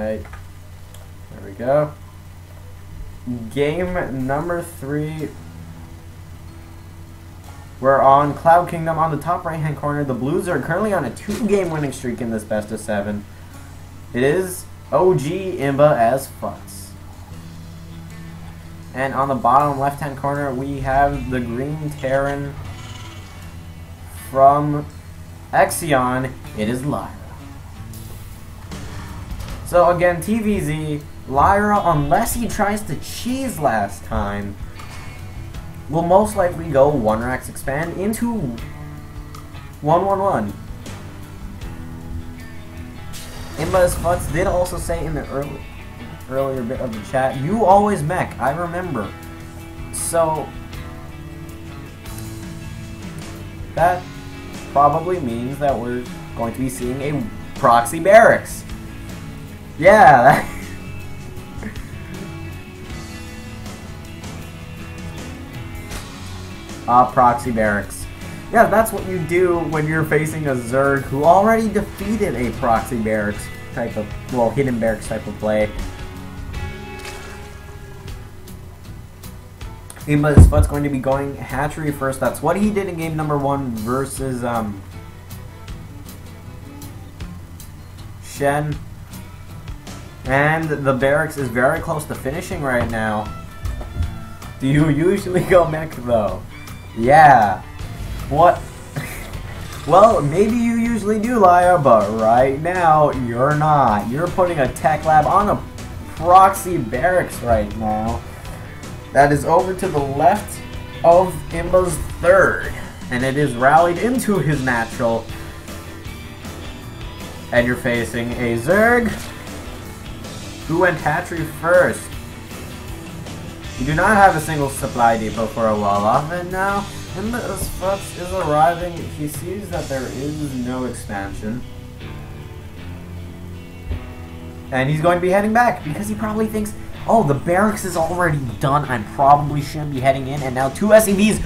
Alright. There we go. Game number 3. We're on Cloud Kingdom on the top right hand corner. The Blues are currently on a 2-game winning streak in this best of 7. It is OGimbaASfuts. And on the bottom left hand corner we have the Green Terran from exioN. It is Lyra. So again, TVZ, Lyra, unless he tries to cheese last time, will most likely go 1-Rax expand into 1-1-1. OGimbaASfuts did also say in the earlier bit of the chat, you always mech, I remember. So that probably means that we're going to be seeing a proxy barracks. Yeah, proxy barracks. Yeah, that's what you do when you're facing a Zerg who already defeated a proxy barracks type of, well, hidden barracks type of play. OGimbaASfuts going to be going hatchery first. That's what he did in game number 1 versus Shen. And the barracks is very close to finishing right now. Do you usually go mech though? Yeah. What? Well, maybe you usually do, Lyra, but right now you're not. You're putting a tech lab on a proxy barracks right now. That is over to the left of Imba's third, and it is rallied into his natural. And you're facing a Zerg who went hatchery first. You do not have a single supply depot for a wall off, and now OGimbaASfuts is arriving. He sees that there is no expansion, and he's going to be heading back because he probably thinks, oh, the barracks is already done, I probably shouldn't be heading in. And now 2 SCVs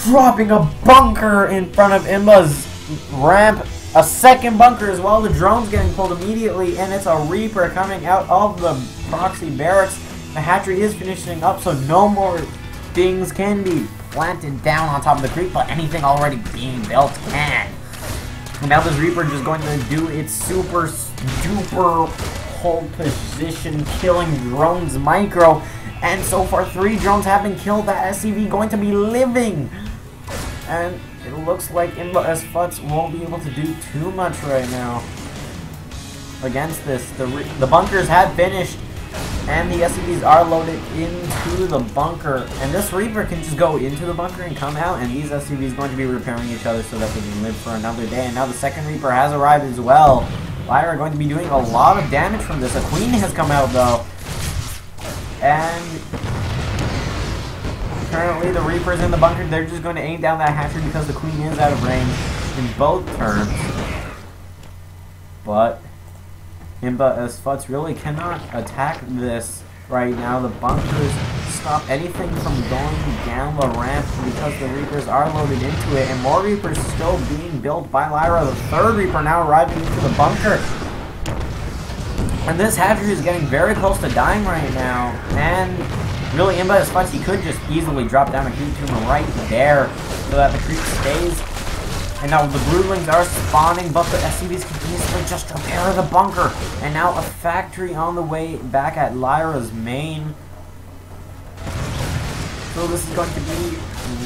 dropping a bunker in front of Imba's ramp. A second bunker as well. The drone's getting pulled immediately, and it's a Reaper coming out of the proxy barracks. The hatchery is finishing up, so no more things can be planted down on top of the creep, but anything already being built can. And now this Reaper just going to do its super duper hold position killing drones micro, and so far 3 drones have been killed. That SCV going to be living, and it looks like OGimbaASfuts won't be able to do too much right now against this. The bunkers have finished, and the SCVs are loaded into the bunker, and this Reaper can just go into the bunker and come out, and these SCVs going to be repairing each other so that they can live for another day. And now the second Reaper has arrived as well. Lyra going to be doing a lot of damage from this. A Queen has come out though, and currently the Reaper's in the bunker. They're just going to aim down that hatchery because the Queen is out of range in both turns. But OGimbaASfuts really cannot attack this right now. The bunkers stop anything from going down the ramp because the Reapers are loaded into it, and more Reapers still being built by Lyra. The third Reaper now arriving into the bunker. And this hatchery is getting very close to dying right now, and really OGimbaASfuts, he could just easily drop down a creep tomb right there so that the creep stays. And now the broodlings are spawning, but the SCVs can easily just repair the bunker. And now a factory on the way back at Lyra's main. So this is going to be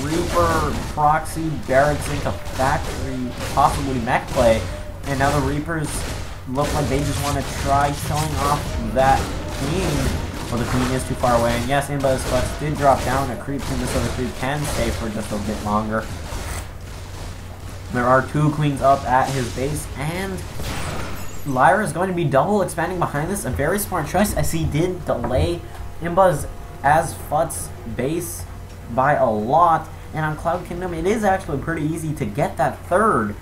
Reaper, proxy, barracks into factory, possibly mech play. And now the Reapers look like they just want to try killing off that Queen. Well, the Queen is too far away. And yes, OGimbaASfuts did drop down a creep tomb so the creep can stay for just a bit longer. There are 2 Queens up at his base, and Lyra is going to be double expanding behind this. A very smart choice, as he did delay OGimbaASfuts base by a lot. And on Cloud Kingdom, it is actually pretty easy to get that third.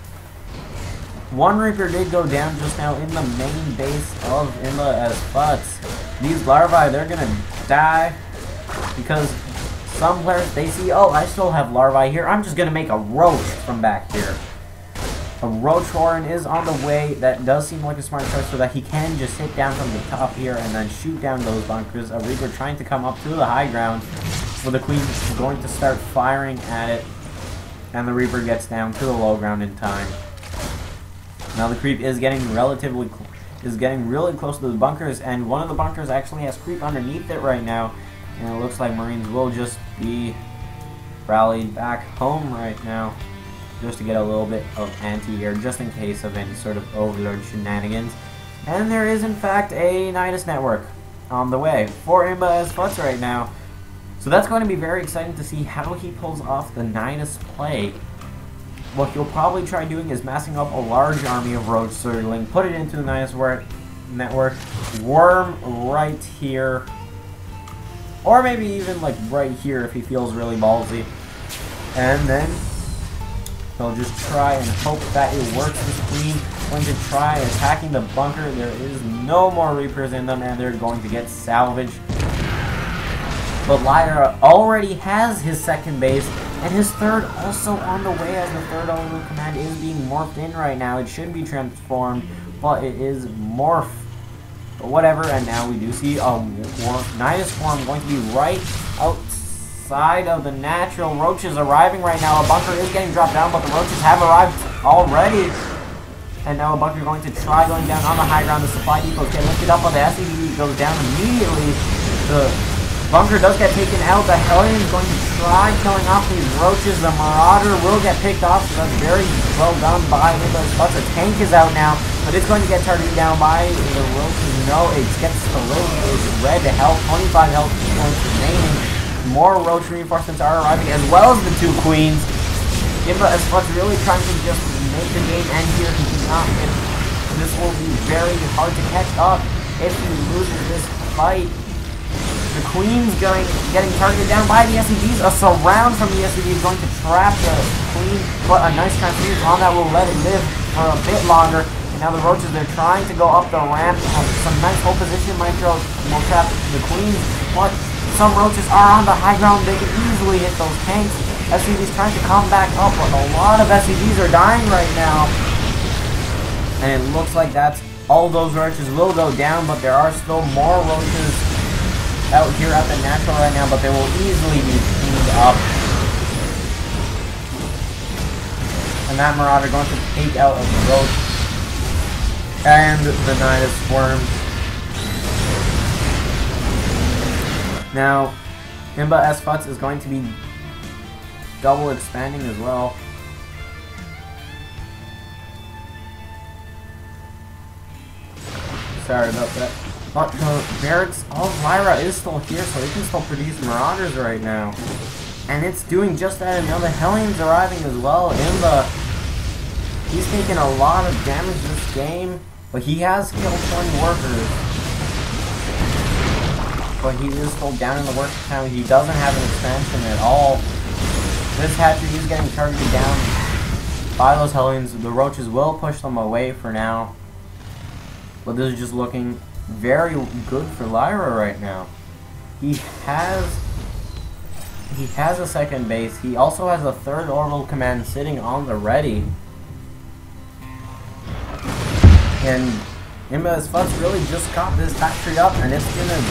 1 Reaper did go down just now in the main base of OGimbaASfuts. These larvae, they're gonna die because some players, they see, oh, I still have larvae here, I'm just gonna make a roach from back here. A Roach Warren is on the way. That does seem like a smart choice so that he can just hit down from the top here and then shoot down those bunkers. A Reaper trying to come up to the high ground, where the Queen is going to start firing at it, and the Reaper gets down to the low ground in time. Now the creep is getting really close to the bunkers, and one of the bunkers actually has creep underneath it right now, and it looks like Marines will just be rallied back home right now, just to get a little bit of anti-air, just in case of any sort of overload shenanigans. And there is in fact a Nidus network on the way for OGimbaASfuts right now. So that's going to be very exciting to see how he pulls off the Nidus play. What he'll probably try doing is massing up a large army of Roach circling, put it into the Nidus network, worm right here, or maybe even like right here if he feels really ballsy. And then he'll just try and hope that it works. This Queen going to try attacking the bunker. There is no more Reapers in them, and they're going to get salvaged. But Lyra already has his second base, and his third also on the way, as the third orbital command is being morphed in right now. It should be transformed, but it is morphed. But whatever, and now we do see a Nidus Swarm going to be right outside of the natural. Roaches arriving right now. A bunker is getting dropped down, but the Roaches have arrived already. And now a bunker going to try going down on the high ground. The supply depots get lifted up, but the SCV goes down immediately. The bunker does get taken out. The Hellion is going to try killing off these Roaches. The Marauder will get picked off, so that's very well done by OGimbaASfuts. The tank is out now, but it's going to get targeted down by the Roaches. No, it gets the Roaches red health, 25 health points remaining. More Roach reinforcements are arriving, as well as the two Queens. OGimbaASfuts really trying to just make the game end here. He cannot win. This will be very hard to catch up if he loses this fight. The Queen's getting targeted down by the SCVs. A surround from the SCV is going to trap the Queen, but a nice transfusion on that will let it live for a bit longer. And now the Roaches, they're trying to go up the ramp. Some nice hold position will trap the Queen, but some Roaches are on the high ground. They can easily hit those tanks. SCVs trying to come back up, but a lot of SCVs are dying right now. And it looks like that's all those Roaches will go down, but there are still more Roaches out here at the natural right now, but they will easily be cleaned up. And that Marauder going to take out a Roach and the Nidus Swarm. Now, OGimbaASfuts is going to be double expanding as well. Sorry about that. But the barracks of Lyra is still here, so they can still produce Marauders right now. And it's doing just that, and now the Hellion's arriving as well. He's taken a lot of damage this game, but he has killed 20 workers. But he is still down in the worker count. He doesn't have an expansion at all. This hatchery is getting targeted down by those Hellions. The Roaches will push them away for now. But this is just looking very good for Lyra right now. He has a second base. He also has a third orbital command sitting on the ready. And OGimbaASfuts really just got this factory up, and it's gonna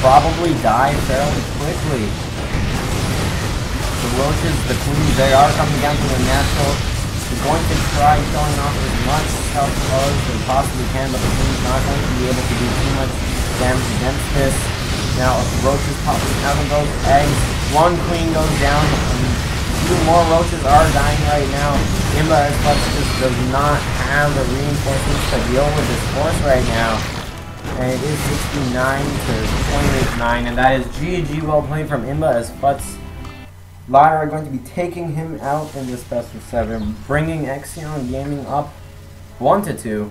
probably die fairly quickly. The Roaches, the Queens, they are coming down to the natural. They're going to try killing off as much health as they possibly can, but the Queen's not going to be able to do too much damage against this. Now, Roaches popping out of those eggs. One Queen goes down, and two more Roaches are dying right now. OGimbaASfuts just does not have the reinforcements to deal with this force right now. And it is 69 to 28-9, and that is GG well played from OGimbaASfuts. Lyra are going to be taking him out in this best of 7, bringing exioN Gaming up 1-2.